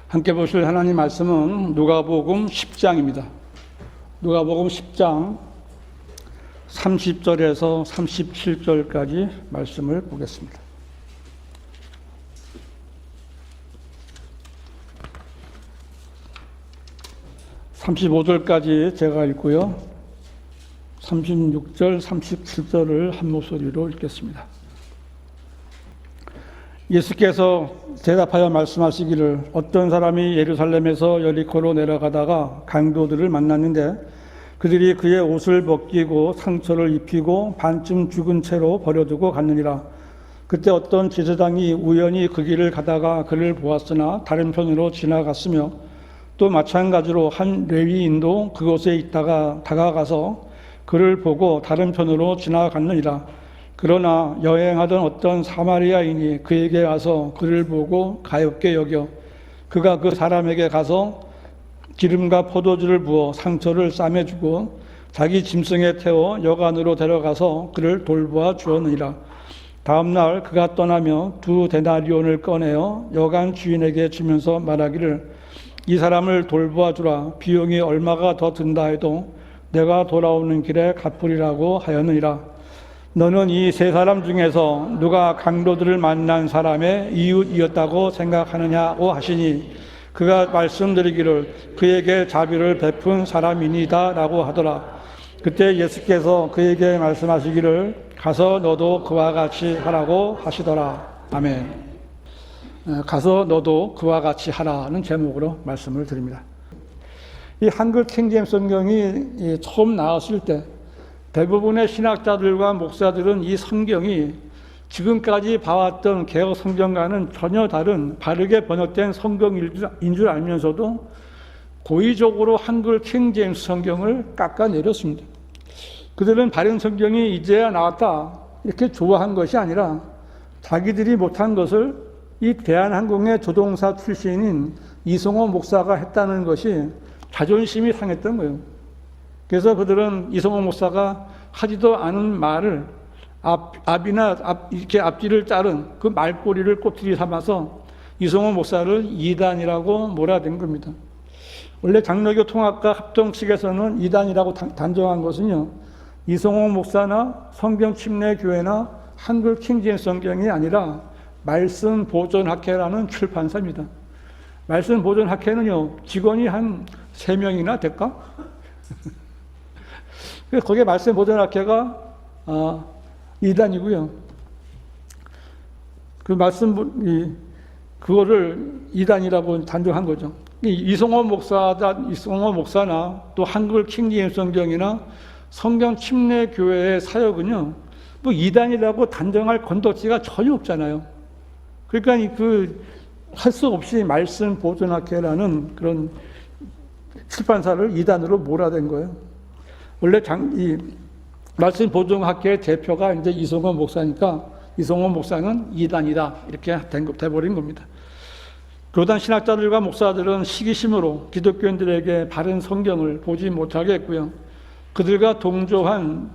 함께 보실 하나님 말씀은 누가복음 10장입니다. 누가복음 10장 30절에서 37절까지 말씀을 보겠습니다. (35절까지) 제가 읽고요, 36절, 37절을 한 목소리로 읽겠습니다. 예수께서 대답하여 말씀하시기를, 어떤 사람이 예루살렘에서 여리코로 내려가다가 강도들을 만났는데 그들이 그의 옷을 벗기고 상처를 입히고 반쯤 죽은 채로 버려두고 갔느니라. 그때 어떤 제사장이 우연히 그 길을 가다가 그를 보았으나 다른 편으로 지나갔으며, 또 마찬가지로 한 레위인도 그곳에 있다가 다가가서 그를 보고 다른 편으로 지나갔느니라. 그러나 여행하던 어떤 사마리아인이 그에게 와서 그를 보고 가엾게 여겨 그가 그 사람에게 가서 기름과 포도주를 부어 상처를 싸매주고 자기 짐승에 태워 여관으로 데려가서 그를 돌보아 주었느니라. 다음 날 그가 떠나며 2데나리온을 꺼내어 여관 주인에게 주면서 말하기를, 이 사람을 돌보아 주라. 비용이 얼마가 더 든다 해도 내가 돌아오는 길에 갚으리라고 하였느니라. 너는 이 세 사람 중에서 누가 강도들을 만난 사람의 이웃이었다고 생각하느냐고 하시니, 그가 말씀드리기를 그에게 자비를 베푼 사람이니다 라고 하더라. 그때 예수께서 그에게 말씀하시기를, 가서 너도 그와 같이 하라고 하시더라. 아멘. 가서 너도 그와 같이 하라는 제목으로 말씀을 드립니다. 이 한글 킹제임스 성경이 처음 나왔을 때 대부분의 신학자들과 목사들은 이 성경이 지금까지 봐왔던 개혁 성경과는 전혀 다른 바르게 번역된 성경인 줄 알면서도 고의적으로 한글 킹제임스 성경을 깎아내렸습니다. 그들은 바른 성경이 이제야 나왔다 이렇게 좋아한 것이 아니라 자기들이 못한 것을 이 대한항공의 조종사 출신인 이성호 목사가 했다는 것이 자존심이 상했던 거예요. 그래서 그들은 이성호 목사가 하지도 않은 말을 이렇게 앞뒤를 자른 그 말꼬리를 꼬투리 삼아서 이성호 목사를 이단이라고 몰아댄 겁니다. 원래 장로교 통합과 합동 측에서는 이단이라고 단정한 것은요, 이성호 목사나 성경침례교회나 한글 킹제임스 성경이 아니라 말씀보존학회라는 출판사입니다. 말씀보존학회는요, 직원이 한 3명이나 될까? 거기에 말씀보존학회가 이단이고요. 그거를 이단이라고 단정한 거죠. 이성호 목사나 또 한글 킹제임스 성경이나 성경 침례교회의 사역은요, 뭐 이단이라고 단정할 건덕지가 전혀 없잖아요. 그러니까 할 수 없이 말씀보존학회라는 그런 출판사를 이단으로 몰아댄 거예요. 원래 이 말씀보존학회의 대표가 이제 이성호 목사니까 이성호 목사는 이단이다 이렇게 돼버린 겁니다. 교단 신학자들과 목사들은 시기심으로 기독교인들에게 바른 성경을 보지 못하게 했고요. 그들과 동조한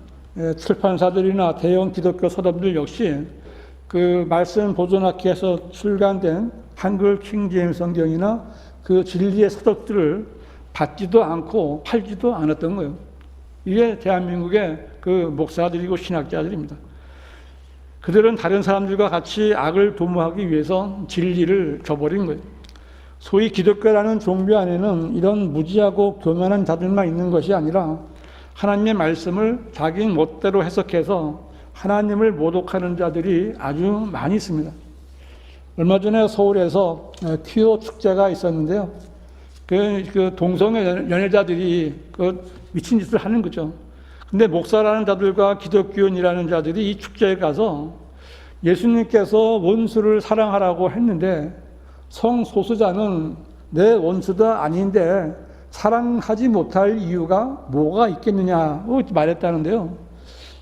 출판사들이나 대형 기독교 서점들 역시 그 말씀보존학회에서 출간된 한글 킹제임스 성경이나 그 진리의 서적들을 받지도 않고 팔지도 않았던 거예요. 이게 대한민국의 그 목사들이고 신학자들입니다. 그들은 다른 사람들과 같이 악을 도모하기 위해서 진리를 저버린 거예요. 소위 기독교라는 종교 안에는 이런 무지하고 교만한 자들만 있는 것이 아니라 하나님의 말씀을 자기 멋대로 해석해서 하나님을 모독하는 자들이 아주 많이 있습니다. 얼마 전에 서울에서 퀴어 축제가 있었는데요. 그 동성애 연애자들이 미친 짓을 하는 거죠. 근데 목사라는 자들과 기독교인이라는 자들이 이 축제에 가서 예수님께서 원수를 사랑하라고 했는데 성소수자는 내 원수도 아닌데 사랑하지 못할 이유가 뭐가 있겠느냐고 말했다는데요.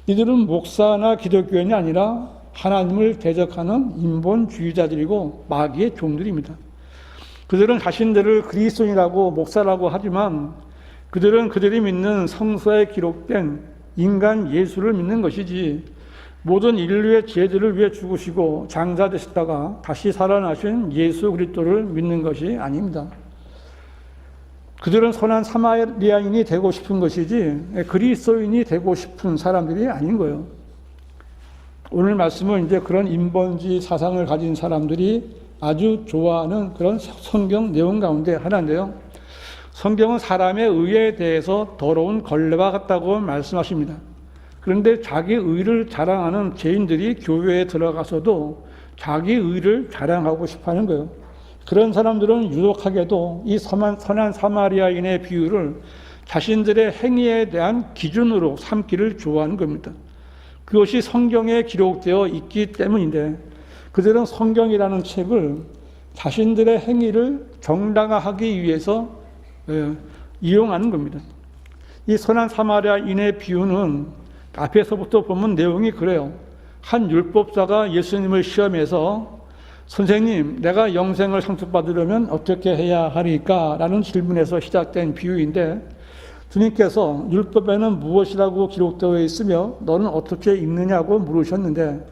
이들은 목사나 기독교인이 아니라 하나님을 대적하는 인본주의자들이고 마귀의 종들입니다. 그들은 자신들을 그리스도인이라고 목사라고 하지만 그들은 그들이 믿는 성서에 기록된 인간 예수를 믿는 것이지 모든 인류의 죄들을 위해 죽으시고 장사되셨다가 다시 살아나신 예수 그리스도를 믿는 것이 아닙니다. 그들은 선한 사마리아인이 되고 싶은 것이지 그리스도인이 되고 싶은 사람들이 아닌 거예요. 오늘 말씀은 이제 그런 인본주의 사상을 가진 사람들이 아주 좋아하는 그런 성경 내용 가운데 하나인데요. 성경은 사람의 의에 대해서 더러운 걸레와 같다고 말씀하십니다. 그런데 자기 의를 자랑하는 죄인들이 교회에 들어가서도 자기 의를 자랑하고 싶어하는 거예요. 그런 사람들은 유독하게도 이 선한 사마리아인의 비유를 자신들의 행위에 대한 기준으로 삼기를 좋아하는 겁니다. 그것이 성경에 기록되어 있기 때문인데 그들은 성경이라는 책을 자신들의 행위를 정당화하기 위해서 이용하는 겁니다. 이 선한 사마리아인의 비유는 앞에서부터 보면 내용이 그래요. 한 율법사가 예수님을 시험해서 선생님, 내가 영생을 상속받으려면 어떻게 해야 하리까? 라는 질문에서 시작된 비유인데 주님께서 율법에는 무엇이라고 기록되어 있으며 너는 어떻게 읽느냐고 물으셨는데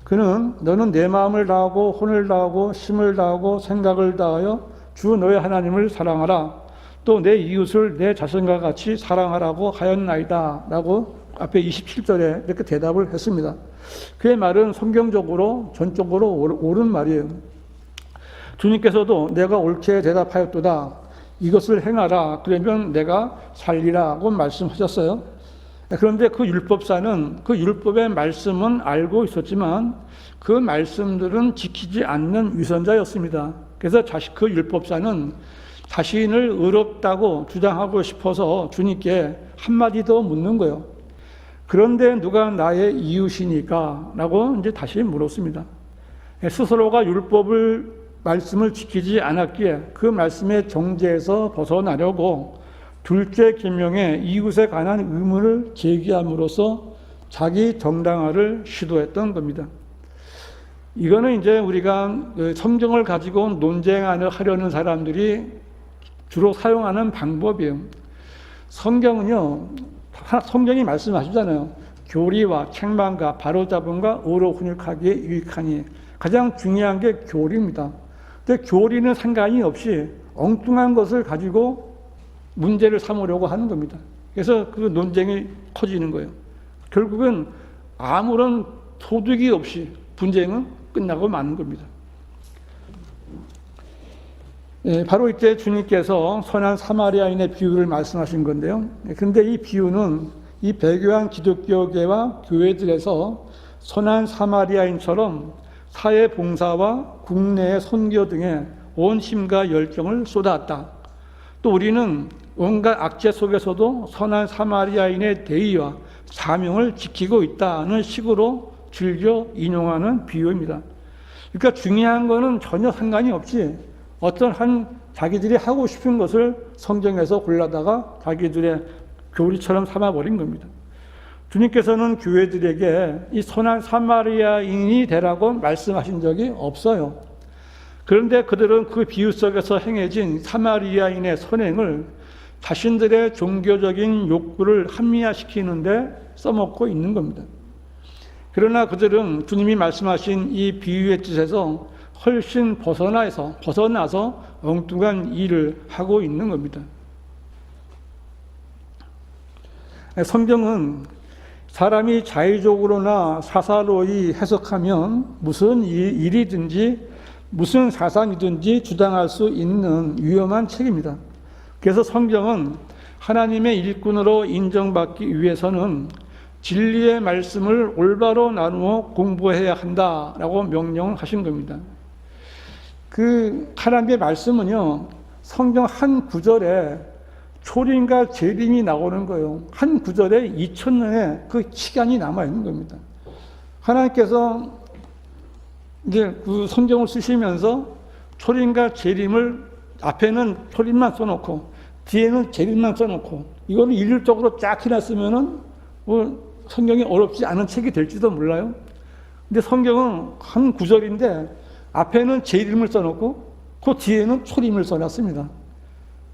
그는 너는 내 마음을 다하고 혼을 다하고 힘을 다하고 생각을 다하여 주 너의 하나님을 사랑하라. 또 내 이웃을 내 자신과 같이 사랑하라고 하였나이다. 라고 앞에 27절에 이렇게 대답을 했습니다. 그의 말은 성경적으로 전적으로 옳은 말이에요. 주님께서도 내가 옳게 대답하였도다. 이것을 행하라. 그러면 내가 살리라고 말씀하셨어요. 그런데 그 율법사는 그 율법의 말씀은 알고 있었지만 그 말씀들은 지키지 않는 위선자였습니다. 그래서 그 율법사는 자신을 의롭다고 주장하고 싶어서 주님께 한마디 더 묻는 거예요. 그런데 누가 나의 이웃이니까? 라고 이제 다시 물었습니다. 스스로가 율법을 말씀을 지키지 않았기에 그 말씀의 정죄에서 벗어나려고 둘째 계명에 이웃에 관한 의문을 제기함으로써 자기 정당화를 시도했던 겁니다. 이거는 이제 우리가 성경을 가지고 논쟁하려는 사람들이 주로 사용하는 방법이에요. 성경이 말씀하시잖아요. 교리와 책망과 바로잡음과 의로 훈육하기에 유익하니 가장 중요한 게 교리입니다. 근데 교리는 상관이 없이 엉뚱한 것을 가지고 문제를 삼으려고 하는 겁니다. 그래서 그 논쟁이 커지는 거예요. 결국은 아무런 소득이 없이 분쟁은 끝나고 마는 겁니다. 바로 이때 주님께서 선한 사마리아인의 비유를 말씀하신 건데요. 그런데 이 비유는 이 배교한 기독교계와 교회들에서 선한 사마리아인처럼 사회 봉사와 국내의 선교 등에 온 힘과 열정을 쏟아왔다. 또 우리는 온갖 악재 속에서도 선한 사마리아인의 대의와 사명을 지키고 있다는 식으로 즐겨 인용하는 비유입니다. 그러니까 중요한 거는 전혀 상관이 없이 어떤 자기들이 하고 싶은 것을 성경에서 골라다가 자기들의 교리처럼 삼아버린 겁니다. 주님께서는 교회들에게 이 선한 사마리아인이 되라고 말씀하신 적이 없어요. 그런데 그들은 그 비유 속에서 행해진 사마리아인의 선행을 자신들의 종교적인 욕구를 합리화시키는데 써먹고 있는 겁니다. 그러나 그들은 주님이 말씀하신 이 비유의 뜻에서 훨씬 벗어나서 엉뚱한 일을 하고 있는 겁니다. 성경은 사람이 자의적으로나 사사로이 해석하면 무슨 일이든지 무슨 사상이든지 주장할 수 있는 위험한 책입니다. 그래서 성경은 하나님의 일꾼으로 인정받기 위해서는 진리의 말씀을 올바로 나누어 공부해야 한다라고 명령을 하신 겁니다. 그 하나님의 말씀은요, 성경 한 구절에 초림과 재림이 나오는 거예요. 한 구절에 2000년의 그 시간이 남아있는 겁니다. 하나님께서 이제 그 성경을 쓰시면서 초림과 재림을 앞에는 초림만 써놓고 뒤에는 재림만 써놓고 이거를 일률적으로 쫙 해놨으면은 성경이 어렵지 않은 책이 될지도 몰라요. 근데 성경은 한 구절인데 앞에는 재림을 써놓고 그 뒤에는 초림을 써놨습니다.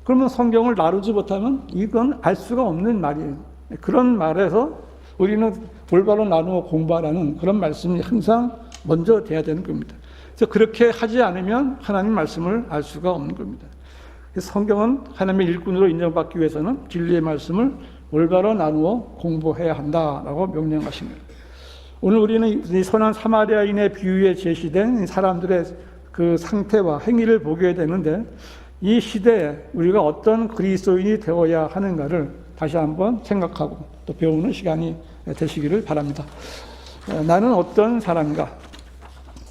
그러면 성경을 나누지 못하면 이건 알 수가 없는 말이에요. 그런 말에서 우리는 올바로 나누어 공부하라는 그런 말씀이 항상 먼저 돼야 되는 겁니다. 그래서 그렇게 하지 않으면 하나님 말씀을 알 수가 없는 겁니다. 성경은 하나님의 일꾼으로 인정받기 위해서는 진리의 말씀을 올바로 나누어 공부해야 한다라고 명령하십니다. 오늘 우리는 이 선한 사마리아인의 비유에 제시된 사람들의 그 상태와 행위를 보게 되는데, 이 시대에 우리가 어떤 그리스도인이 되어야 하는가를 다시 한번 생각하고 또 배우는 시간이 되시기를 바랍니다. 나는 어떤 사람인가?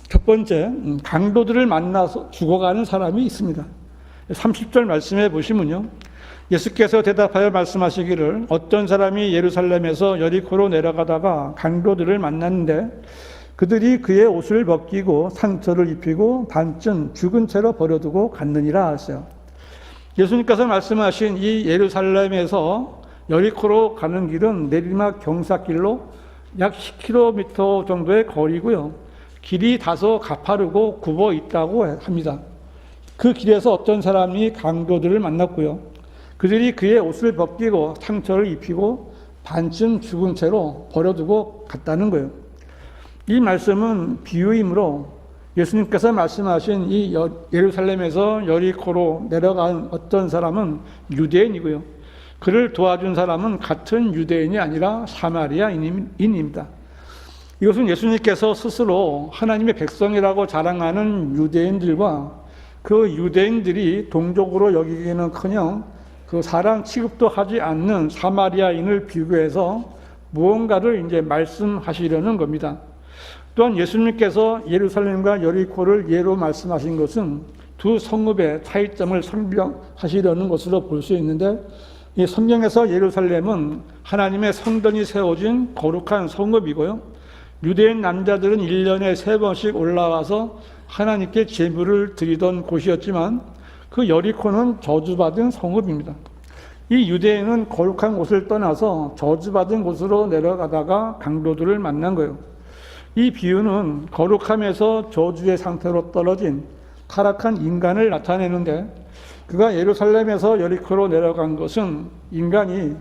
첫 번째, 강도들을 만나서 죽어가는 사람이 있습니다. 30절 말씀해 보시면요, 예수께서 대답하여 말씀하시기를 어떤 사람이 예루살렘에서 여리고로 내려가다가 강도들을 만났는데 그들이 그의 옷을 벗기고 상처를 입히고 반쯤 죽은 채로 버려두고 갔느니라 하셨어요. 예수님께서 말씀하신 이 예루살렘에서 여리고로 가는 길은 내리막 경사길로 약 10km 정도의 거리고요, 길이 다소 가파르고 굽어 있다고 합니다. 그 길에서 어떤 사람이 강도들을 만났고요, 그들이 그의 옷을 벗기고 상처를 입히고 반쯤 죽은 채로 버려두고 갔다는 거예요. 이 말씀은 비유이므로 예수님께서 말씀하신 이 예루살렘에서 여리고로 내려간 어떤 사람은 유대인이고요, 그를 도와준 사람은 같은 유대인이 아니라 사마리아인입니다. 이것은 예수님께서 스스로 하나님의 백성이라고 자랑하는 유대인들과 그 유대인들이 동족으로 여기기는커녕 그 사람 취급도 하지 않는 사마리아인을 비교해서 무언가를 이제 말씀하시려는 겁니다. 또한 예수님께서 예루살렘과 여리고를 예로 말씀하신 것은 두 성읍의 차이점을 설명하시려는 것으로 볼 수 있는데, 이 성경에서 예루살렘은 하나님의 성전이 세워진 거룩한 성읍이고요, 유대인 남자들은 1년에 3번씩 올라와서 하나님께 제물을 드리던 곳이었지만 그 여리고는 저주받은 성읍입니다. 이 유대인은 거룩한 곳을 떠나서 저주받은 곳으로 내려가다가 강도들을 만난 거예요. 이 비유는 거룩함에서 저주의 상태로 떨어진 타락한 인간을 나타내는데, 그가 예루살렘에서 여리고로 내려간 것은 인간이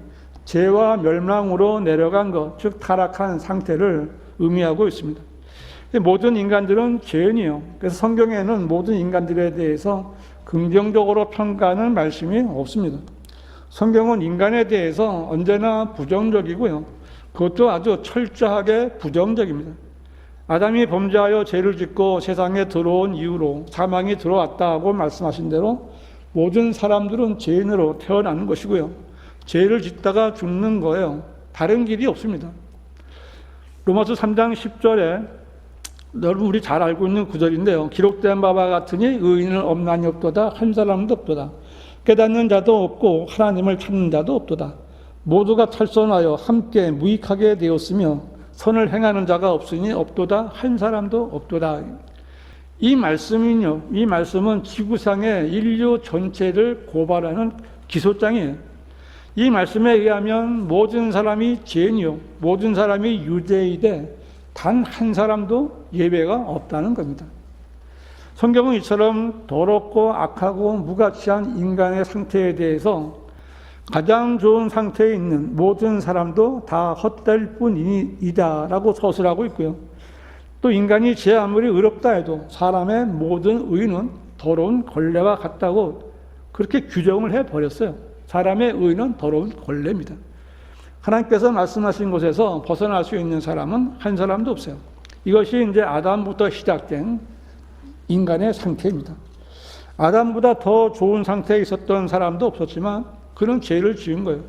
죄와 멸망으로 내려간 것, 즉 타락한 상태를 의미하고 있습니다. 모든 인간들은 죄인이에요. 그래서 성경에는 모든 인간들에 대해서 긍정적으로 평가하는 말씀이 없습니다. 성경은 인간에 대해서 언제나 부정적이고요, 그것도 아주 철저하게 부정적입니다. 아담이 범죄하여 죄를 짓고 세상에 들어온 이후로 사망이 들어왔다고 말씀하신 대로 모든 사람들은 죄인으로 태어나는 것이고요, 죄를 짓다가 죽는 거예요. 다른 길이 없습니다. 로마서 3장 10절에 여러분 우리 잘 알고 있는 구절인데요, 기록된 바와 같으니 의인은 없나니 없도다, 한 사람도 없도다. 깨닫는 자도 없고 하나님을 찾는 자도 없도다. 모두가 탈선하여 함께 무익하게 되었으며 선을 행하는 자가 없으니 없도다, 한 사람도 없도다. 이 말씀은요, 이 말씀은 지구상의 인류 전체를 고발하는 기소장이에요. 이 말씀에 의하면 모든 사람이 죄인이요, 모든 사람이 유죄이되 단 한 사람도 예외가 없다는 겁니다. 성경은 이처럼 더럽고 악하고 무가치한 인간의 상태에 대해서 가장 좋은 상태에 있는 모든 사람도 다 헛될 뿐이다 라고 서술하고 있고요, 또 인간이 제 아무리 의롭다 해도 사람의 모든 의는 더러운 걸레와 같다고 그렇게 규정을 해버렸어요. 사람의 의는 더러운 걸레입니다. 하나님께서 말씀하신 곳에서 벗어날 수 있는 사람은 한 사람도 없어요. 이것이 이제 아담부터 시작된 인간의 상태입니다. 아담보다 더 좋은 상태에 있었던 사람도 없었지만 그는 죄를 지은 거예요.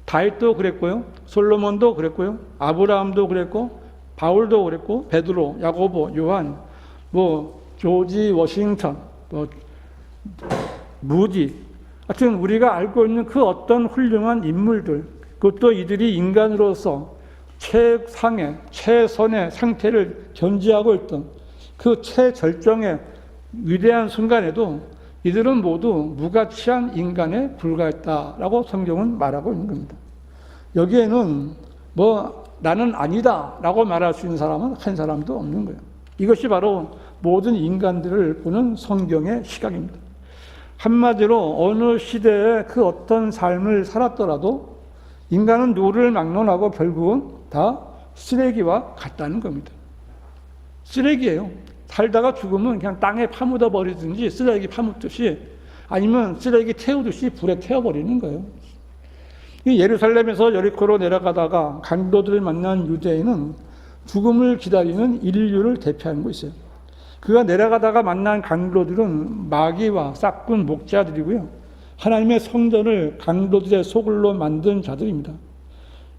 다윗도 그랬고요, 솔로몬도 그랬고요, 아브라함도 그랬고, 바울도 그랬고, 베드로, 야고보, 요한, 조지 워싱턴, 무디, 하여튼 우리가 알고 있는 그 어떤 훌륭한 인물들, 그것도 이들이 인간으로서 최상의, 최선의 상태를 견지하고 있던 그 최절정의 위대한 순간에도 이들은 모두 무가치한 인간에 불과했다라고 성경은 말하고 있는 겁니다. 여기에는 나는 아니다 라고 말할 수 있는 사람은 한 사람도 없는 거예요. 이것이 바로 모든 인간들을 보는 성경의 시각입니다. 한마디로 어느 시대에 그 어떤 삶을 살았더라도 인간은 누구를 막론하고 결국은 다 쓰레기와 같다는 겁니다. 쓰레기예요. 살다가 죽으면 그냥 땅에 파묻어 버리든지 쓰레기 파묻듯이 아니면 쓰레기 태우듯이 불에 태워버리는 거예요. 예루살렘에서 여리코로 내려가다가 강도들을 만난 유대인은 죽음을 기다리는 인류를 대표하는 거 있어요. 그가 내려가다가 만난 강도들은 마귀와 싹군 목자들이고요. 하나님의 성전을 강도들의 소굴로 만든 자들입니다.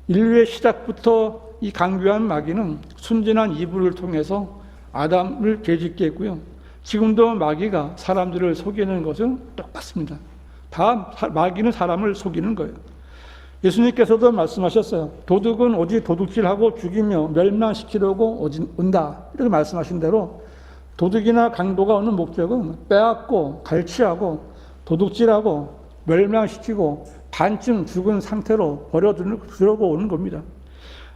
인류의 시작부터 이 강교한 마귀는 순진한 이브를 통해서 아담을 죄짓게 했고요. 지금도 마귀가 사람들을 속이는 것은 똑같습니다. 다 마귀는 사람을 속이는 거예요. 예수님께서도 말씀하셨어요. 도둑은 오직 도둑질하고 죽이며 멸망시키려고 온다. 이렇게 말씀하신 대로 도둑이나 강도가 오는 목적은 빼앗고 갈취하고 도둑질하고 멸망시키고 반쯤 죽은 상태로 버려두려고 오는 겁니다.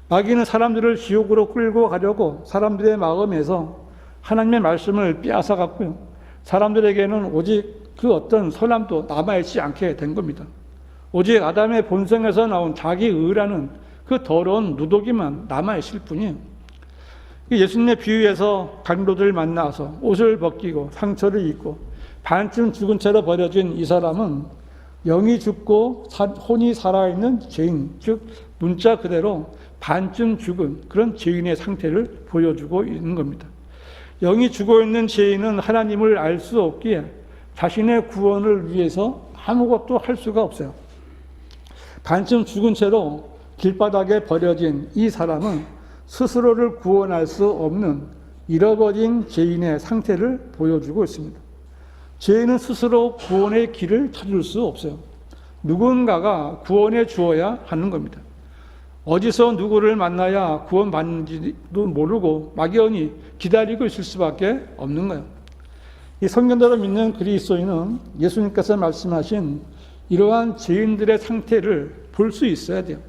마귀는 사람들을 지옥으로 끌고 가려고 사람들의 마음에서 하나님의 말씀을 빼앗아 갔고요. 사람들에게는 오직 그 어떤 선함도 남아있지 않게 된 겁니다. 오직 아담의 본성에서 나온 자기 의라는 그 더러운 누더기만 남아있을 뿐이에요. 예수님의 비유에서 강도들을 만나서 옷을 벗기고 상처를 입고 반쯤 죽은 채로 버려진 이 사람은 영이 죽고 혼이 살아있는 죄인, 즉 문자 그대로 반쯤 죽은 그런 죄인의 상태를 보여주고 있는 겁니다. 영이 죽어있는 죄인은 하나님을 알 수 없기에 자신의 구원을 위해서 아무것도 할 수가 없어요. 반쯤 죽은 채로 길바닥에 버려진 이 사람은 스스로를 구원할 수 없는 잃어버린 죄인의 상태를 보여주고 있습니다. 죄인은 스스로 구원의 길을 찾을 수 없어요. 누군가가 구원해 주어야 하는 겁니다. 어디서 누구를 만나야 구원받는지도 모르고 막연히 기다리고 있을 수밖에 없는 거예요. 이 성경대로 믿는 그리스도인은 예수님께서 말씀하신 이러한 죄인들의 상태를 볼 수 있어야 돼요.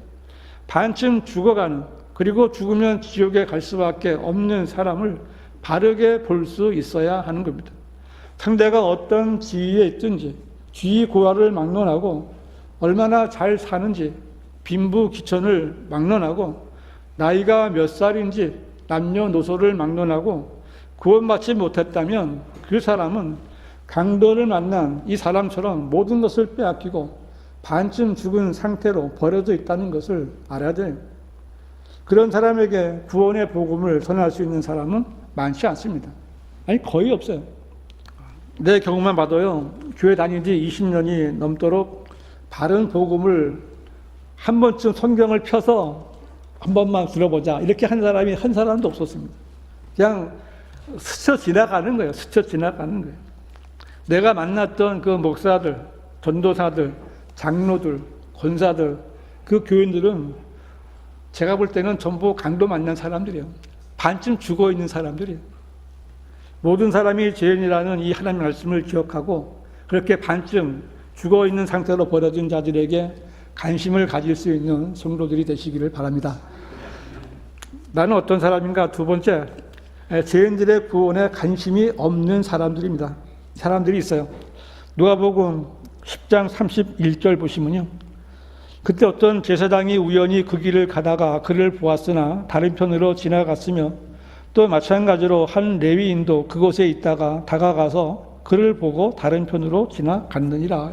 반쯤 죽어가는, 그리고 죽으면 지옥에 갈 수밖에 없는 사람을 바르게 볼 수 있어야 하는 겁니다. 상대가 어떤 지위에 있든지 지위 고하를 막론하고 얼마나 잘 사는지 빈부귀천을 막론하고 나이가 몇 살인지 남녀노소를 막론하고 구원받지 못했다면 그 사람은 강도를 만난 이 사람처럼 모든 것을 빼앗기고 반쯤 죽은 상태로 버려져 있다는 것을 알아야 돼요. 그런 사람에게 구원의 복음을 전할 수 있는 사람은 많지 않습니다. 아니 거의 없어요. 내 경우만 봐도요, 교회 다닌 지 20년이 넘도록 바른 복음을 한 번쯤 성경을 펴서 한 번만 들어보자 이렇게 한 사람이 한 사람도 없었습니다. 그냥 스쳐 지나가는 거예요. 스쳐 지나가는 거예요. 내가 만났던 그 목사들, 전도사들, 장로들, 권사들, 그 교인들은 제가 볼 때는 전부 강도 만난 사람들이에요. 반쯤 죽어 있는 사람들이에요. 모든 사람이 죄인이라는 이 하나님의 말씀을 기억하고 그렇게 반쯤 죽어 있는 상태로 버려진 자들에게 관심을 가질 수 있는 성도들이 되시기를 바랍니다. 나는 어떤 사람인가? 두 번째, 죄인들의 구원에 관심이 없는 사람들입니다. 사람들이 있어요. 누가복음 10장 31절 보시면요. 그때 어떤 제사장이 우연히 그 길을 가다가 그를 보았으나 다른 편으로 지나갔으며 또 마찬가지로 한 레위인도 그곳에 있다가 다가가서 그를 보고 다른 편으로 지나갔느니라.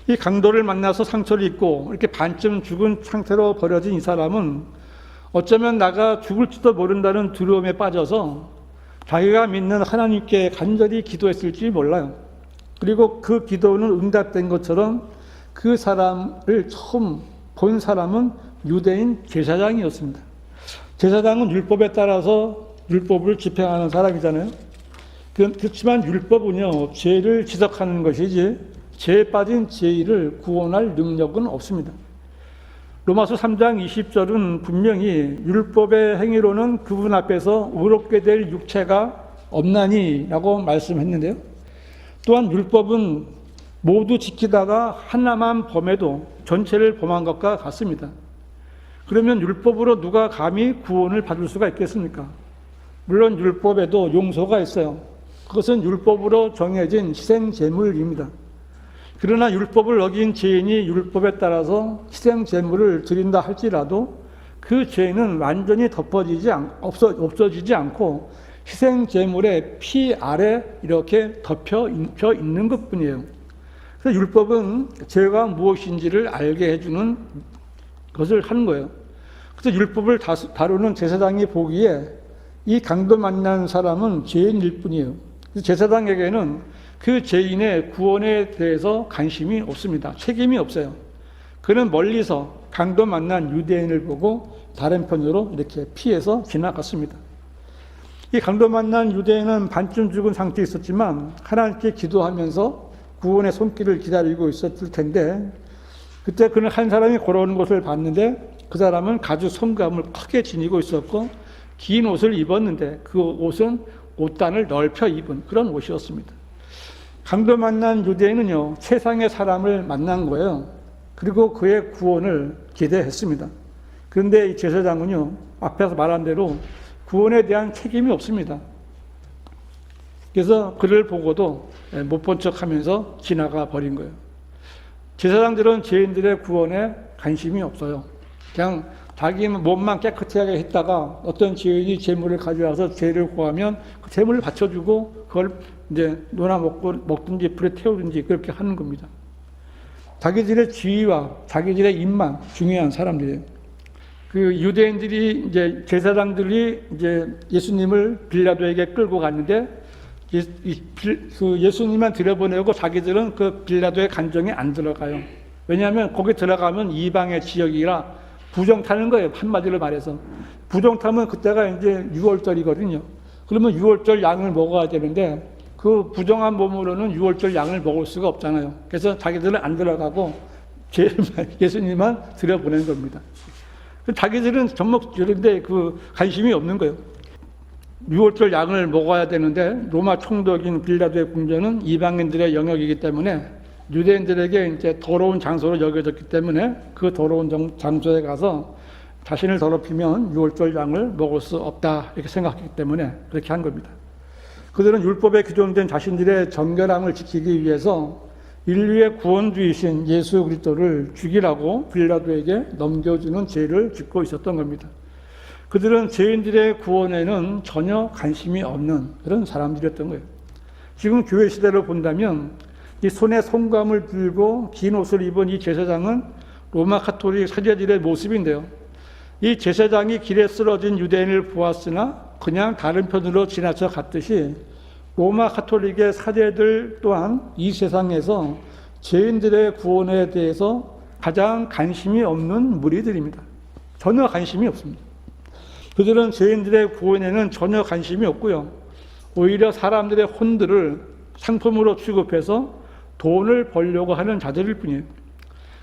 이 강도를 만나서 상처를 입고 이렇게 반쯤 죽은 상태로 버려진 이 사람은 어쩌면 나가 죽을지도 모른다는 두려움에 빠져서 자기가 믿는 하나님께 간절히 기도했을지 몰라요. 그리고 그 기도는 응답된 것처럼 그 사람을 처음 본 사람은 유대인 제사장이었습니다. 제사장은 율법에 따라서 율법을 집행하는 사람이잖아요. 그렇지만 율법은요, 죄를 지적하는 것이지 죄에 빠진 죄인을 구원할 능력은 없습니다. 로마서 3장 20절은 분명히 율법의 행위로는 그분 앞에서 의롭게 될 육체가 없나니 라고 말씀했는데요. 또한 율법은 모두 지키다가 하나만 범해도 전체를 범한 것과 같습니다. 그러면 율법으로 누가 감히 구원을 받을 수가 있겠습니까? 물론 율법에도 용서가 있어요. 그것은 율법으로 정해진 희생제물입니다. 그러나 율법을 어긴 죄인이 율법에 따라서 희생제물을 드린다 할지라도 그 죄는 완전히 없어지지 않고 희생 제물의 피 아래 이렇게 덮여 있는 것뿐이에요. 그래서 율법은 죄가 무엇인지를 알게 해주는 것을 하는 거예요. 그래서 율법을 다루는 제사장이 보기에 이 강도 만난 사람은 죄인일 뿐이에요. 그래서 제사장에게는 그 죄인의 구원에 대해서 관심이 없습니다. 책임이 없어요. 그는 멀리서 강도 만난 유대인을 보고 다른 편으로 이렇게 피해서 지나갔습니다. 이 강도 만난 유대인은 반쯤 죽은 상태에 있었지만 하나님께 기도하면서 구원의 손길을 기다리고 있었을 텐데, 그때 그는 한 사람이 걸어오는 것을 봤는데 그 사람은 가죽 성감을 크게 지니고 있었고 긴 옷을 입었는데 그 옷은 옷단을 넓혀 입은 그런 옷이었습니다. 강도 만난 유대인은요, 세상의 사람을 만난 거예요. 그리고 그의 구원을 기대했습니다. 그런데 이 제사장은요, 앞에서 말한 대로 구원에 대한 책임이 없습니다. 그래서 그를 보고도 못 본 척하면서 지나가 버린 거예요. 제사장들은 죄인들의 구원에 관심이 없어요. 그냥 자기 몸만 깨끗하게 했다가 어떤 죄인이 재물을 가져와서 죄를 구하면 그 재물을 바쳐주고 그걸 이제 논아 먹든지 불에 태우든지 그렇게 하는 겁니다. 자기들의 지위와 자기들의 입만 중요한 사람들이에요. 그 유대인들이 이제 제사장들이 이제 예수님을 빌라도에게 끌고 갔는데 예수님만 들여보내고 자기들은 그 빌라도의 간정에 안 들어가요. 왜냐하면 거기 들어가면 이방의 지역이라 부정 타는 거예요. 한마디로 말해서. 부정 타면 그때가 이제 6월절이거든요. 그러면 6월절 양을 먹어야 되는데 그 부정한 몸으로는 6월절 양을 먹을 수가 없잖아요. 그래서 자기들은 안 들어가고 예수님만 들여보낸 겁니다. 자기들은 전목절인데 그 관심이 없는 거예요. 6월절 양을 먹어야 되는데 로마 총독인 빌라도의 궁전은 이방인들의 영역이기 때문에 유대인들에게 이제 더러운 장소로 여겨졌기 때문에 그 더러운 장소에 가서 자신을 더럽히면 6월절 양을 먹을 수 없다 이렇게 생각했기 때문에 그렇게 한 겁니다. 그들은 율법에 규정된 자신들의 정결함을 지키기 위해서 인류의 구원주이신 예수 그리스도를 죽이라고 빌라도에게 넘겨주는 죄를 짓고 있었던 겁니다. 그들은 죄인들의 구원에는 전혀 관심이 없는 그런 사람들이었던 거예요. 지금 교회 시대로 본다면 이 손에 손감을 들고 긴 옷을 입은 이 제사장은 로마 가톨릭 사제들의 모습인데요. 이 제사장이 길에 쓰러진 유대인을 보았으나 그냥 다른 편으로 지나쳐 갔듯이 로마 가톨릭의 사제들 또한 이 세상에서 죄인들의 구원에 대해서 가장 관심이 없는 무리들입니다. 전혀 관심이 없습니다. 그들은 죄인들의 구원에는 전혀 관심이 없고요. 오히려 사람들의 혼들을 상품으로 취급해서 돈을 벌려고 하는 자들일 뿐이에요.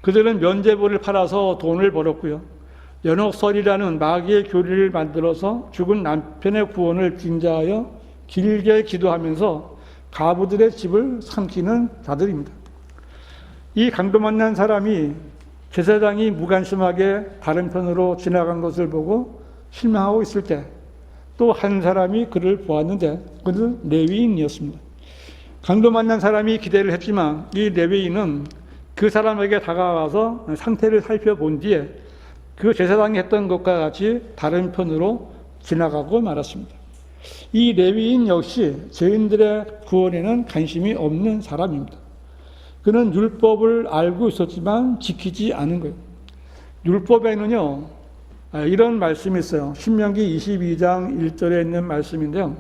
그들은 면죄부를 팔아서 돈을 벌었고요. 연옥설이라는 마귀의 교리를 만들어서 죽은 남편의 구원을 빙자하여 길게 기도하면서 가부들의 집을 삼키는 자들입니다. 이 강도 만난 사람이 제사장이 무관심하게 다른 편으로 지나간 것을 보고 실망하고 있을 때 또 한 사람이 그를 보았는데 그는 레위인이었습니다. 강도 만난 사람이 기대를 했지만 이 레위인은 그 사람에게 다가와서 상태를 살펴본 뒤에 그 제사장이 했던 것과 같이 다른 편으로 지나가고 말았습니다. 이 레위인 역시 죄인들의 구원에는 관심이 없는 사람입니다. 그는 율법을 알고 있었지만 지키지 않은 거예요. 율법에는요, 이런 말씀이 있어요. 신명기 22장 1절에 있는 말씀인데요.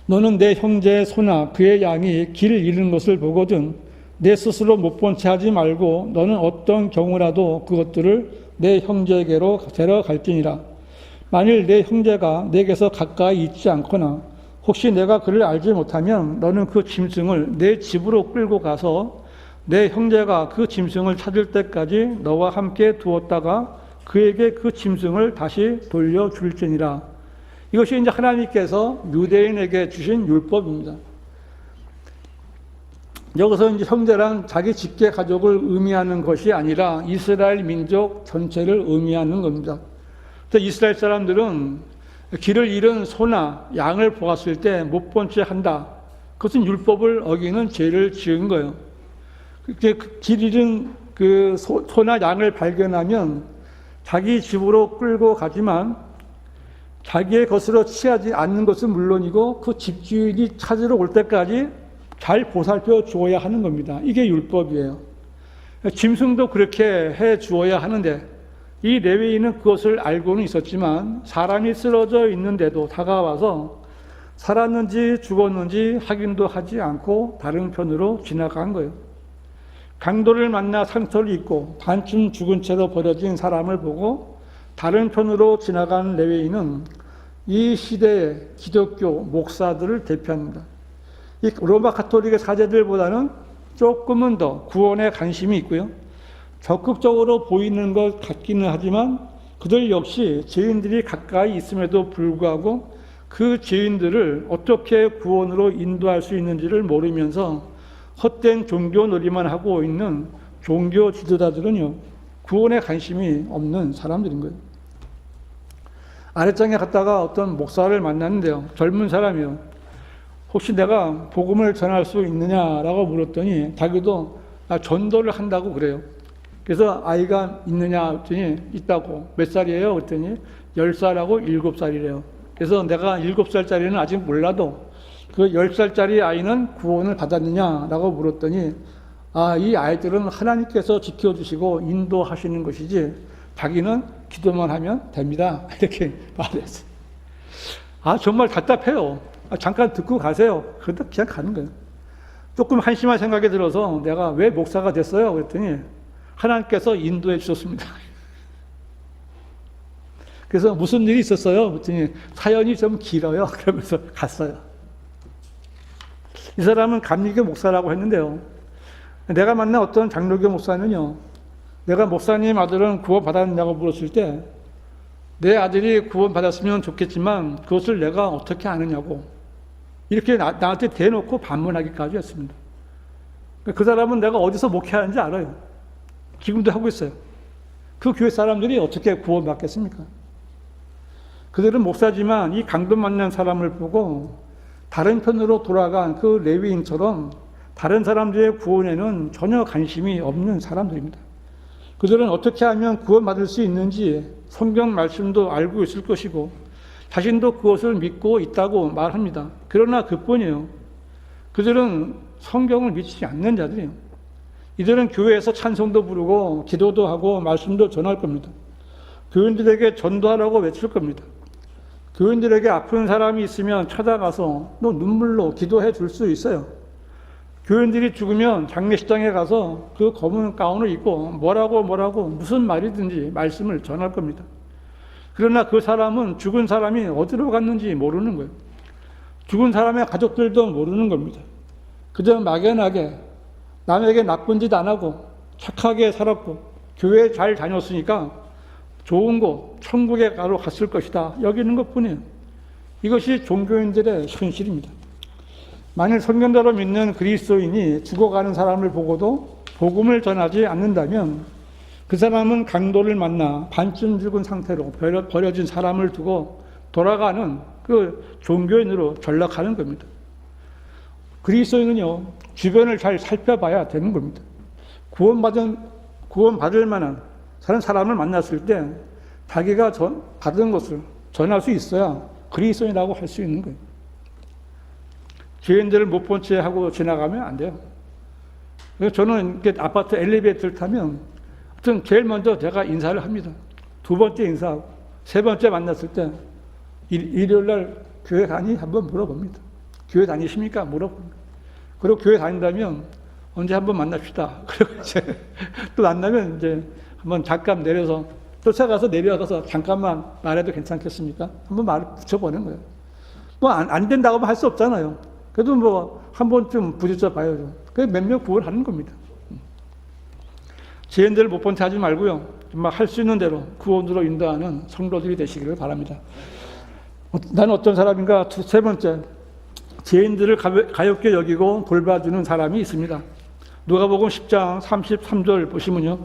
너는 내 형제의 소나 그의 양이 길 잃은 것을 보거든 내 스스로 못 본 채 하지 말고 너는 어떤 경우라도 그것들을 내 형제에게로 데려갈지니라. 만일 내 형제가 내게서 가까이 있지 않거나 혹시 내가 그를 알지 못하면 너는 그 짐승을 내 집으로 끌고 가서 내 형제가 그 짐승을 찾을 때까지 너와 함께 두었다가 그에게 그 짐승을 다시 돌려줄지니라. 이것이 이제 하나님께서 유대인에게 주신 율법입니다. 여기서 이제 형제란 자기 직계 가족을 의미하는 것이 아니라 이스라엘 민족 전체를 의미하는 겁니다. 그래서 이스라엘 사람들은 길을 잃은 소나 양을 보았을 때 못 본 채 한다. 그것은 율법을 어기는 죄를 지은 거예요. 길 잃은 그 소나 양을 발견하면 자기 집으로 끌고 가지만 자기의 것으로 취하지 않는 것은 물론이고 그 집주인이 찾으러 올 때까지 잘 보살펴 주어야 하는 겁니다. 이게 율법이에요. 짐승도 그렇게 해 주어야 하는데 이 레위인은 그것을 알고는 있었지만 사람이 쓰러져 있는데도 다가와서 살았는지 죽었는지 확인도 하지 않고 다른 편으로 지나간 거예요. 강도를 만나 상처를 입고 반쯤 죽은 채로 버려진 사람을 보고 다른 편으로 지나간 레위인은 이 시대의 기독교 목사들을 대표합니다. 이 로마 가톨릭의 사제들보다는 조금은 더 구원에 관심이 있고요. 적극적으로 보이는 것 같기는 하지만 그들 역시 죄인들이 가까이 있음에도 불구하고 그 죄인들을 어떻게 구원으로 인도할 수 있는지를 모르면서 헛된 종교놀이만 하고 있는 종교 지도자들은요, 구원에 관심이 없는 사람들인 거예요. 아랫장에 갔다가 어떤 목사를 만났는데요, 젊은 사람이요. 혹시 내가 복음을 전할 수 있느냐라고 물었더니 자기도 전도를 한다고 그래요. 그래서 아이가 있느냐 했더니 있다고. 몇 살이에요? 그랬더니 10살하고 7살이래요. 그래서 내가 7살짜리는 아직 몰라도 그 10살짜리 아이는 구원을 받았느냐라고 물었더니 이 아이들은 하나님께서 지켜주시고 인도하시는 것이지 자기는 기도만 하면 됩니다. 이렇게 말했어요. 정말 답답해요. 잠깐 듣고 가세요. 그러다 그냥 가는 거예요. 조금 한심한 생각이 들어서 내가 왜 목사가 됐어요? 그랬더니 하나님께서 인도해 주셨습니다. 그래서 무슨 일이 있었어요? 그랬더니 사연이 좀 길어요. 그러면서 갔어요. 이 사람은 감리교 목사라고 했는데요. 내가 만난 어떤 장로교 목사는요, 내가 목사님 아들은 구원 받았느냐고 물었을 때 내 아들이 구원 받았으면 좋겠지만 그것을 내가 어떻게 아느냐고 이렇게 나한테 대놓고 반문하기까지 했습니다. 그 사람은 내가 어디서 목회하는지 알아요. 지금도 하고 있어요. 그 교회 사람들이 어떻게 구원받겠습니까? 그들은 목사지만 이 강도 만난 사람을 보고 다른 편으로 돌아간 그 레위인처럼 다른 사람들의 구원에는 전혀 관심이 없는 사람들입니다. 그들은 어떻게 하면 구원받을 수 있는지 성경 말씀도 알고 있을 것이고 자신도 그것을 믿고 있다고 말합니다. 그러나 그뿐이에요. 그들은 성경을 믿지 않는 자들이에요. 이들은 교회에서 찬송도 부르고 기도도 하고 말씀도 전할 겁니다. 교인들에게 전도하라고 외칠 겁니다. 교인들에게 아픈 사람이 있으면 찾아가서 눈물로 기도해 줄 수 있어요. 교인들이 죽으면 장례식장에 가서 그 검은 가운을 입고 뭐라고 무슨 말이든지 말씀을 전할 겁니다. 그러나 그 사람은 죽은 사람이 어디로 갔는지 모르는 거예요. 죽은 사람의 가족들도 모르는 겁니다. 그저 막연하게 남에게 나쁜 짓 안 하고 착하게 살았고 교회 잘 다녔으니까 좋은 곳, 천국에 갔을 것이다 여기는 것뿐이에요. 이것이 종교인들의 현실입니다. 만일 성경대로 믿는 그리스도인이 죽어가는 사람을 보고도 복음을 전하지 않는다면 그 사람은 강도를 만나 반쯤 죽은 상태로 버려진 사람을 두고 돌아가는 그 종교인으로 전락하는 겁니다. 그리스도인은요, 주변을 잘 살펴봐야 되는 겁니다. 구원받을 만한 사람을 만났을 때 자기가 받은 것을 전할 수 있어야 그리스도인이라고 할 수 있는 거예요. 죄인들을 못 본 채 하고 지나가면 안 돼요. 그래서 저는 이렇게 아파트 엘리베이터를 타면 제일 먼저 제가 인사를 합니다. 두 번째 인사하고 세 번째 만났을 때 일요일 날 교회 가니? 한번 물어봅니다. 교회 다니십니까? 물어봅니다. 그리고 교회 다닌다면 언제 한번 만납시다. 그리고 이제 또 만나면 이제 한번 잠깐 내려서 쫓아가서 내려가서 잠깐만 말해도 괜찮겠습니까? 한번 말을 붙여보는 거예요. 뭐 안 된다고 할 수 없잖아요. 그래도 뭐 한 번쯤 부딪혀 봐야죠. 그래서 몇 명 구원하는 겁니다. 죄인들을 못 본 채 하지 말고요. 정말 할 수 있는 대로 구원으로 인도하는 성도들이 되시기를 바랍니다. 나는 어떤 사람인가? 세 번째, 죄인들을 가엾게 여기고 돌봐주는 사람이 있습니다. 누가복음 10장 33절 보시면요.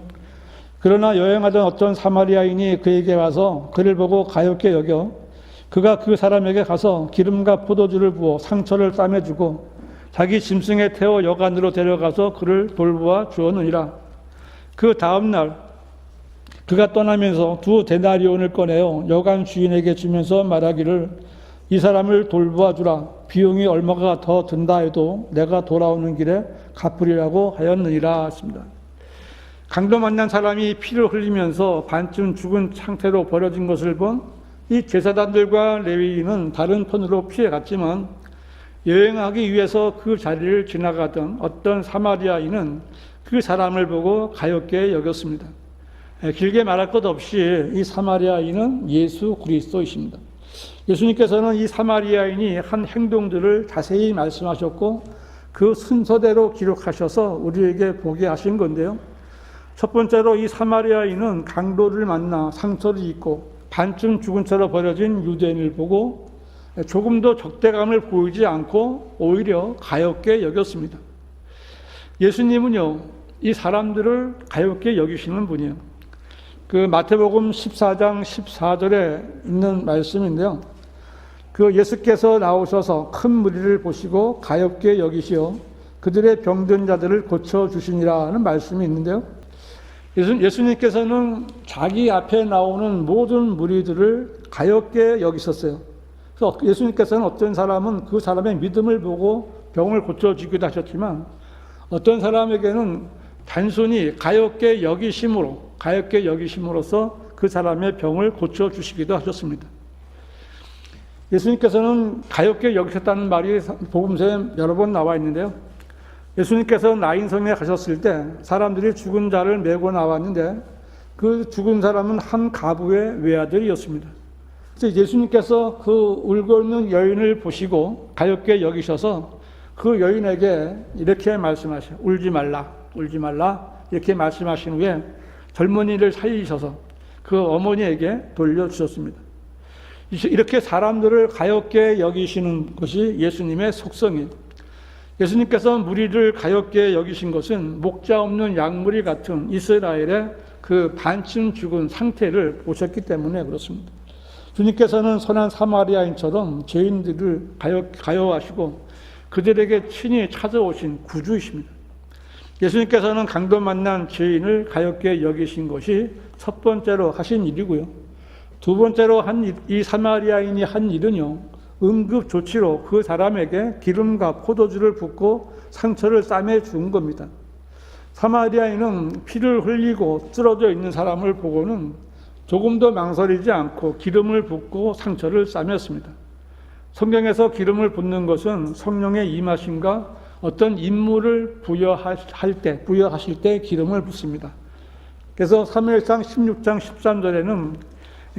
그러나 여행하던 어떤 사마리아인이 그에게 와서 그를 보고 가엾게 여겨 그가 그 사람에게 가서 기름과 포도주를 부어 상처를 싸매주고 자기 짐승에 태워 여관으로 데려가서 그를 돌보아 주었느니라. 그 다음 날 그가 떠나면서 2데나리온을 꺼내어 여관 주인에게 주면서 말하기를 이 사람을 돌보아 주라. 비용이 얼마가 더 든다 해도 내가 돌아오는 길에 갚으리라고 하였느니라 했습니다. 강도 만난 사람이 피를 흘리면서 반쯤 죽은 상태로 버려진 것을 본 이 제사장들과 레위인은 다른 편으로 피해갔지만 여행하기 위해서 그 자리를 지나가던 어떤 사마리아인은 그 사람을 보고 가엾게 여겼습니다. 길게 말할 것 없이 이 사마리아인은 예수 그리스도이십니다. 예수님께서는 이 사마리아인이 한 행동들을 자세히 말씀하셨고 그 순서대로 기록하셔서 우리에게 보게 하신 건데요. 첫 번째로 이 사마리아인은 강도를 만나 상처를 입고 반쯤 죽은 채로 버려진 유대인을 보고 조금도 적대감을 보이지 않고 오히려 가엾게 여겼습니다. 예수님은요, 이 사람들을 가엾게 여기시는 분이에요. 그 마태복음 14장 14절에 있는 말씀인데요. 그 예수께서 나오셔서 큰 무리를 보시고 가엾게 여기시어 그들의 병든 자들을 고쳐주시니라는 말씀이 있는데요. 예수님께서는 자기 앞에 나오는 모든 무리들을 가엾게 여기셨어요. 그래서 예수님께서는 어떤 사람은 그 사람의 믿음을 보고 병을 고쳐주기도 하셨지만 어떤 사람에게는 단순히 가엾게 여기심으로써 그 사람의 병을 고쳐주시기도 하셨습니다. 예수님께서는 가엾게 여기셨다는 말이 복음서에 여러 번 나와 있는데요. 예수님께서 나인성에 가셨을 때 사람들이 죽은 자를 메고 나왔는데 그 죽은 사람은 한 가부의 외아들이었습니다. 그래서 예수님께서 그 울고 있는 여인을 보시고 가엾게 여기셔서 그 여인에게 이렇게 말씀하셔요. 울지 말라 이렇게 말씀하신 후에 젊은이를 살리셔서 그 어머니에게 돌려주셨습니다. 이렇게 사람들을 가엾게 여기시는 것이 예수님의 속성이에요. 예수님께서 무리를 가엾게 여기신 것은 목자 없는 양무리 같은 이스라엘의 그 반쯤 죽은 상태를 보셨기 때문에 그렇습니다. 주님께서는 선한 사마리아인처럼 죄인들을 가여하시고 그들에게 친히 찾아오신 구주이십니다. 예수님께서는 강도 만난 죄인을 가엾게 여기신 것이 첫 번째로 하신 일이고요. 두 번째로 이 사마리아인이 한 일은요, 응급조치로 그 사람에게 기름과 포도주를 붓고 상처를 싸매 준 겁니다. 사마리아인은 피를 흘리고 쓰러져 있는 사람을 보고는 조금도 망설이지 않고 기름을 붓고 상처를 싸맸습니다. 성경에서 기름을 붓는 것은 성령의 임하심과 어떤 임무를 부여하실 때 기름을 붓습니다. 그래서 사무엘상 16장 13절에는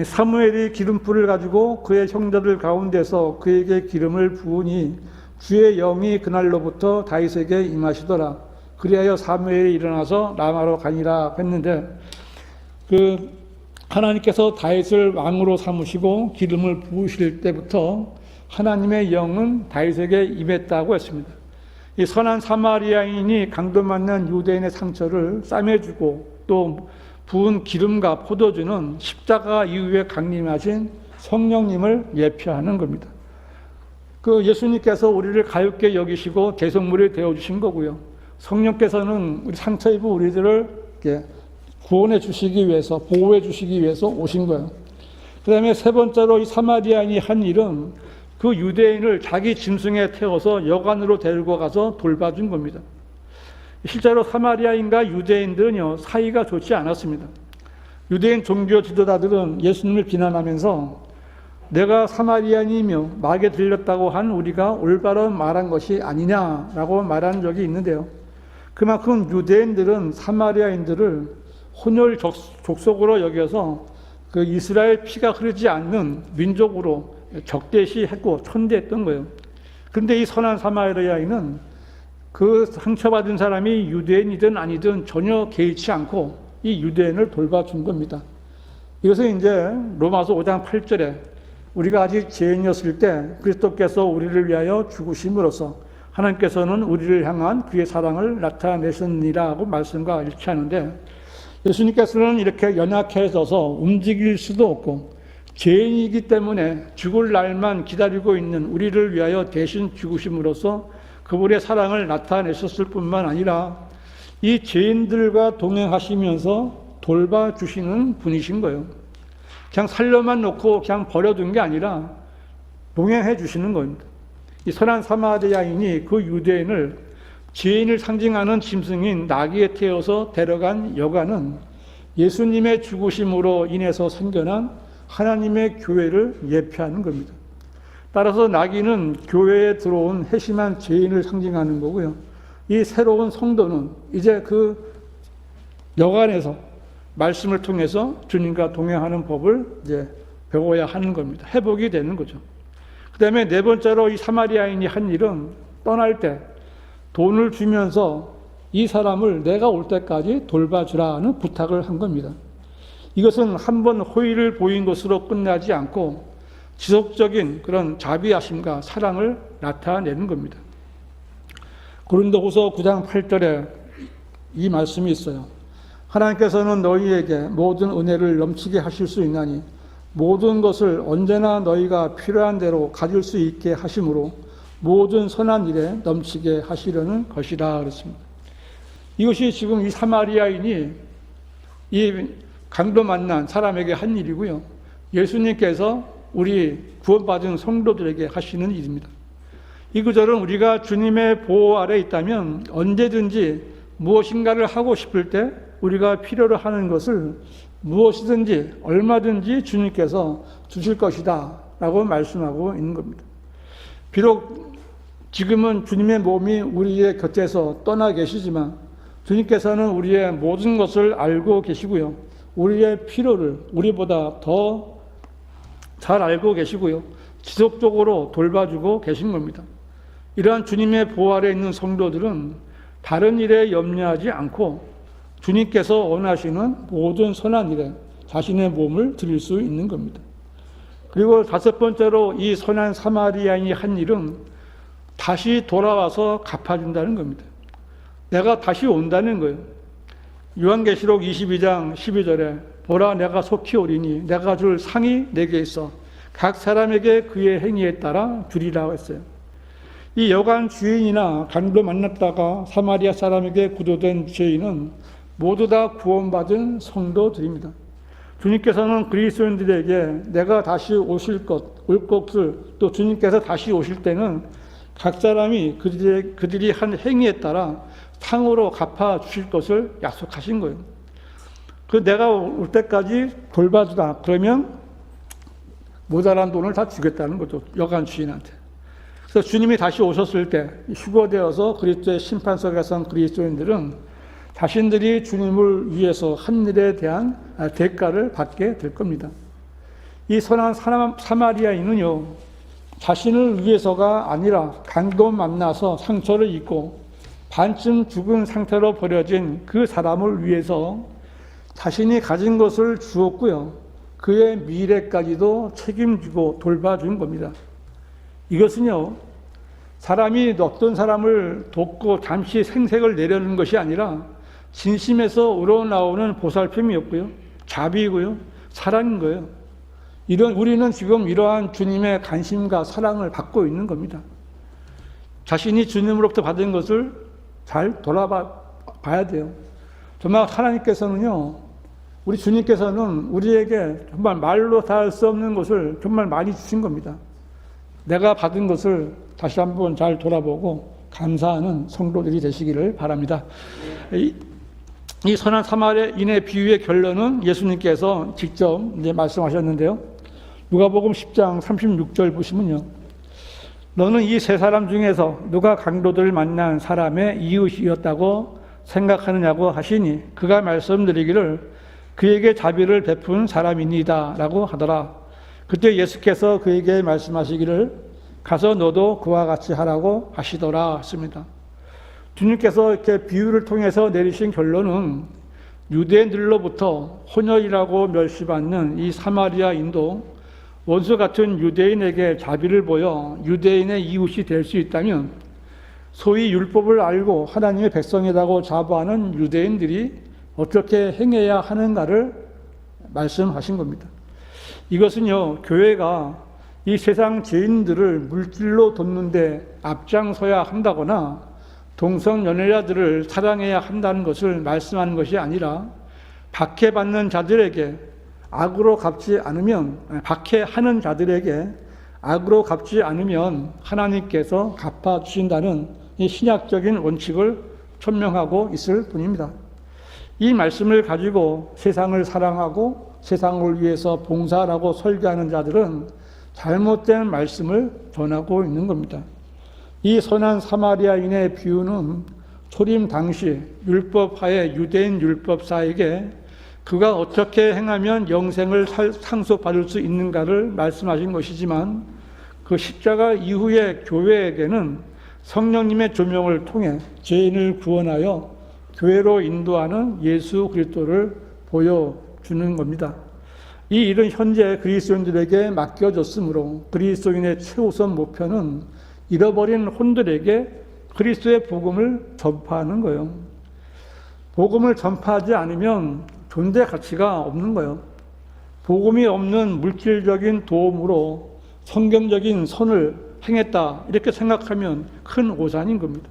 사무엘이 기름불을 가지고 그의 형제들 가운데서 그에게 기름을 부으니 주의 영이 그날로부터 다윗에게 임하시더라. 그리하여 사무엘이 일어나서 라마로 가니라 했는데 그 하나님께서 다윗을 왕으로 삼으시고 기름을 부으실 때부터 하나님의 영은 다윗에게 임했다고 했습니다. 이 선한 사마리아인이 강도 만난 유대인의 상처를 싸매주고 또 부은 기름과 포도주는 십자가 이후에 강림하신 성령님을 예표하는 겁니다. 그 예수님께서 우리를 가엾게 여기시고 대속물이 되어주신 거고요. 성령께서는 우리 상처 입은 우리들을 구원해 주시기 위해서, 보호해 주시기 위해서 오신 거예요. 그 다음에 세 번째로 이 사마리아인이 한 일은 그 유대인을 자기 짐승에 태워서 여관으로 데리고 가서 돌봐준 겁니다. 실제로 사마리아인과 유대인들은요, 사이가 좋지 않았습니다. 유대인 종교 지도자들은 예수님을 비난하면서 내가 사마리아인이며 마귀에 들렸다고 한 우리가 올바른 말한 것이 아니냐라고 말한 적이 있는데요. 그만큼 유대인들은 사마리아인들을 혼혈 족속으로 여겨서 그 이스라엘 피가 흐르지 않는 민족으로 적대시했고 천대했던 거예요. 그런데 이 선한 사마리아인은 그 상처받은 사람이 유대인이든 아니든 전혀 개의치 않고 이 유대인을 돌봐준 겁니다. 이것은 이제 로마서 5장 8절에 우리가 아직 죄인이었을 때 그리스도께서 우리를 위하여 죽으심으로써 하나님께서는 우리를 향한 그의 사랑을 나타내셨느니라고 말씀과 일치하는데 예수님께서는 이렇게 연약해져서 움직일 수도 없고 죄인이기 때문에 죽을 날만 기다리고 있는 우리를 위하여 대신 죽으심으로써 그분의 사랑을 나타내셨을 뿐만 아니라 이 죄인들과 동행하시면서 돌봐주시는 분이신 거예요. 그냥 살려만 놓고 그냥 버려둔 게 아니라 동행해 주시는 겁니다. 이 선한 사마리아인이 그 유대인을 죄인을 상징하는 짐승인 나귀에 태워서 데려간 여가는 예수님의 죽으심으로 인해서 생겨난 하나님의 교회를 예표하는 겁니다. 따라서 나귀는 교회에 들어온 회심한 죄인을 상징하는 거고요. 이 새로운 성도는 이제 그 여간에서 말씀을 통해서 주님과 동행하는 법을 이제 배워야 하는 겁니다. 회복이 되는 거죠. 그 다음에 네 번째로 이 사마리아인이 한 일은 떠날 때 돈을 주면서 이 사람을 내가 올 때까지 돌봐주라는 부탁을 한 겁니다. 이것은 한번 호의를 보인 것으로 끝나지 않고 지속적인 그런 자비하심과 사랑을 나타내는 겁니다. 고린도후서 9장 8절에 이 말씀이 있어요. 하나님께서는 너희에게 모든 은혜를 넘치게 하실 수 있나니 모든 것을 언제나 너희가 필요한 대로 가질 수 있게 하심으로 모든 선한 일에 넘치게 하시려는 것이다 그랬습니다. 이것이 지금 이 사마리아인이 이 강도 만난 사람에게 한 일이고요. 예수님께서 우리 구원받은 성도들에게 하시는 일입니다. 이 구절은 우리가 주님의 보호 아래 있다면 언제든지 무엇인가를 하고 싶을 때 우리가 필요로 하는 것을 무엇이든지 얼마든지 주님께서 주실 것이다 라고 말씀하고 있는 겁니다. 비록 지금은 주님의 몸이 우리의 곁에서 떠나 계시지만 주님께서는 우리의 모든 것을 알고 계시고요. 우리의 필요를 우리보다 더 잘 알고 계시고요. 지속적으로 돌봐주고 계신 겁니다. 이러한 주님의 보호 아래 있는 성도들은 다른 일에 염려하지 않고 주님께서 원하시는 모든 선한 일에 자신의 몸을 드릴 수 있는 겁니다. 그리고 다섯 번째로 이 선한 사마리아인이 한 일은 다시 돌아와서 갚아준다는 겁니다. 내가 다시 온다는 거예요. 요한계시록 22장 12절에 보라 내가 속히 오리니 내가 줄 상이 내게 있어 각 사람에게 그의 행위에 따라 주리라 했어요. 이 여간 주인이나 강도 만났다가 사마리아 사람에게 구도된 죄인은 모두 다 구원받은 성도들입니다. 주님께서는 그리스도인들에게 내가 다시 오실 것, 올 것을 또 주님께서 다시 오실 때는 각 사람이 그들이 한 행위에 따라 상으로 갚아 주실 것을 약속하신 거예요. 그 내가 올 때까지 돌봐주다 그러면 모자란 돈을 다 주겠다는 거죠. 여간 주인한테. 그래서 주님이 다시 오셨을 때 휴거되어서 그리스도의 심판석에 선 그리스도인들은 자신들이 주님을 위해서 한 일에 대한 대가를 받게 될 겁니다. 이 선한 사마리아인은요, 자신을 위해서가 아니라 강도 만나서 상처를 입고 반쯤 죽은 상태로 버려진 그 사람을 위해서 자신이 가진 것을 주었고요. 그의 미래까지도 책임지고 돌봐준 겁니다. 이것은요, 사람이 어떤 사람을 돕고 잠시 생색을 내려는 것이 아니라 진심에서 우러나오는 보살핌이었고요. 자비이고요. 사랑인 거예요. 우리는 지금 이러한 주님의 관심과 사랑을 받고 있는 겁니다. 자신이 주님으로부터 받은 것을 잘 돌아봐야 돼요. 정말 하나님께서는요, 우리 주님께서는 우리에게 정말 말로 다 할 수 없는 것을 정말 많이 주신 겁니다. 내가 받은 것을 다시 한번 잘 돌아보고 감사하는 성도들이 되시기를 바랍니다. 이 선한 사마리아인의 비유의 결론은 예수님께서 직접 이제 말씀하셨는데요. 누가복음 10장 36절 보시면요. 너는 이 세 사람 중에서 누가 강도들을 만난 사람의 이웃이었다고 생각하느냐고 하시니 그가 말씀드리기를 그에게 자비를 베푼 사람이니다 라고 하더라. 그때 예수께서 그에게 말씀하시기를 가서 너도 그와 같이 하라고 하시더라 했습니다. 주님께서 이렇게 비유를 통해서 내리신 결론은 유대인들로부터 혼혈이라고 멸시받는 이 사마리아인도 원수 같은 유대인에게 자비를 보여 유대인의 이웃이 될 수 있다면 소위 율법을 알고 하나님의 백성이라고 자부하는 유대인들이 어떻게 행해야 하는가를 말씀하신 겁니다. 이것은요, 교회가 이 세상 죄인들을 물질로 돕는데 앞장서야 한다거나 동성연애자들을 사랑해야 한다는 것을 말씀하는 것이 아니라 박해받는 자들에게 악으로 갚지 않으면, 박해하는 자들에게 악으로 갚지 않으면 하나님께서 갚아주신다는 이 신약적인 원칙을 천명하고 있을 뿐입니다. 이 말씀을 가지고 세상을 사랑하고 세상을 위해서 봉사하라고 설교하는 자들은 잘못된 말씀을 전하고 있는 겁니다. 이 선한 사마리아인의 비유는 초림 당시 율법하에 유대인 율법사에게 그가 어떻게 행하면 영생을 상속받을 수 있는가를 말씀하신 것이지만, 그 십자가 이후의 교회에게는 성령님의 조명을 통해 죄인을 구원하여 교회로 인도하는 예수 그리스도를 보여주는 겁니다. 이 일은 현재 그리스도인들에게 맡겨졌으므로 그리스도인의 최우선 목표는 잃어버린 혼들에게 그리스도의 복음을 전파하는 거예요. 복음을 전파하지 않으면 존재 가치가 없는 거예요. 복음이 없는 물질적인 도움으로 성경적인 선을 행했다 이렇게 생각하면 큰 오산인 겁니다.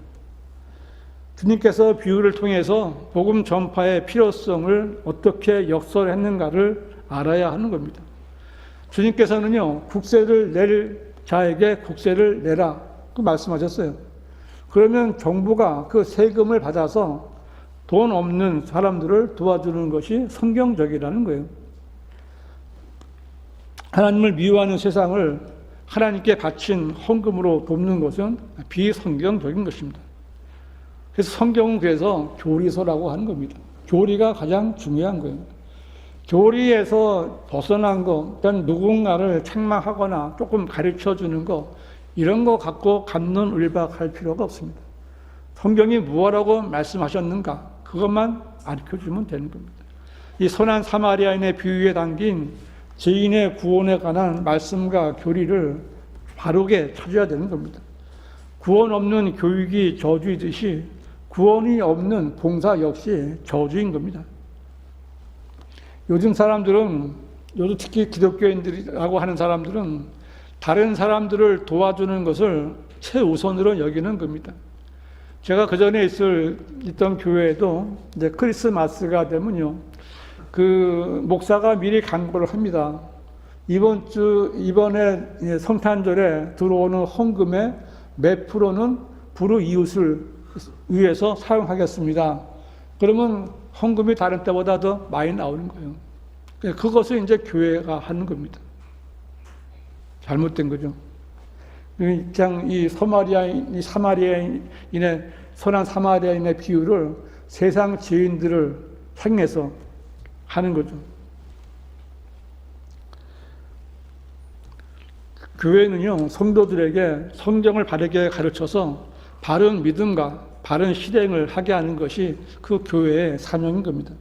주님께서 비유를 통해서 복음 전파의 필요성을 어떻게 역설했는가를 알아야 하는 겁니다. 주님께서는요, 국세를 낼 자에게 국세를 내라 그 말씀하셨어요. 그러면 정부가 그 세금을 받아서 돈 없는 사람들을 도와주는 것이 성경적이라는 거예요. 하나님을 미워하는 세상을 하나님께 바친 헌금으로 돕는 것은 비성경적인 것입니다. 그래서 성경은 그래서 교리서라고 하는 겁니다. 교리가 가장 중요한 거예요. 교리에서 벗어난 거, 그냥 누군가를 책망하거나 조금 가르쳐 주는 거, 이런 거 갖고 갑론을박할 필요가 없습니다. 성경이 무엇라고 말씀하셨는가, 그것만 가르쳐주면 되는 겁니다. 이 선한 사마리아인의 비유에 담긴 죄인의 구원에 관한 말씀과 교리를 바르게 찾아야 되는 겁니다. 구원 없는 교육이 저주이듯이 구원이 없는 봉사 역시 저주인 겁니다. 요즘 특히 기독교인들이라고 하는 사람들은 다른 사람들을 도와주는 것을 최우선으로 여기는 겁니다. 제가 그 전에 있던 교회에도 이제 크리스마스가 되면요, 그 목사가 미리 강구를 합니다. 이번에 성탄절에 들어오는 헌금의 몇 프로는 불우 이웃을 위해서 사용하겠습니다. 그러면 헌금이 다른 때보다 더 많이 나오는 거예요. 그것을 이제 교회가 하는 겁니다. 잘못된 거죠. 그냥 이 선한 사마리아인의 비유를 세상 죄인들을 향해서 하는 거죠. 교회는요, 성도들에게 성경을 바르게 가르쳐서 바른 믿음과 바른 실행을 하게 하는 것이 그 교회의 사명인 겁니다.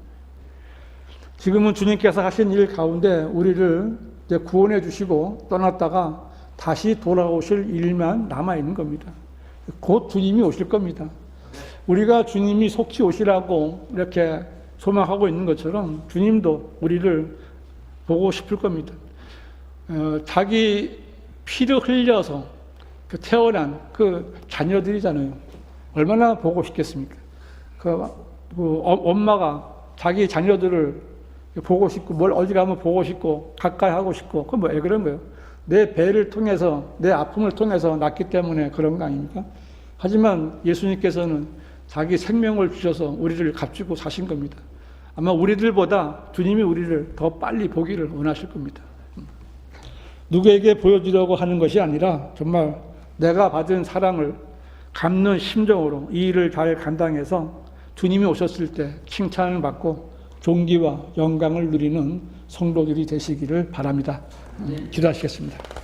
지금은 주님께서 하신 일 가운데 우리를 이제 구원해 주시고 떠났다가 다시 돌아오실 일만 남아있는 겁니다. 곧 주님이 오실 겁니다. 우리가 주님이 속히 오시라고 이렇게 소망하고 있는 것처럼 주님도 우리를 보고 싶을 겁니다. 자기 피를 흘려서 태어난 그 자녀들이잖아요. 얼마나 보고 싶겠습니까? 엄마가 자기 자녀들을 보고 싶고, 뭘 어디 가면 보고 싶고, 가까이 하고 싶고, 그건 왜 그런 거예요? 내 배를 통해서, 내 아픔을 통해서 낳기 때문에 그런 거 아닙니까? 하지만 예수님께서는 자기 생명을 주셔서 우리를 값주고 사신 겁니다. 아마 우리들보다 주님이 우리를 더 빨리 보기를 원하실 겁니다. 누구에게 보여주려고 하는 것이 아니라 정말 내가 받은 사랑을 갚는 심정으로 이 일을 잘 감당해서 주님이 오셨을 때 칭찬을 받고 존귀와 영광을 누리는 성도들이 되시기를 바랍니다. 기도하시겠습니다.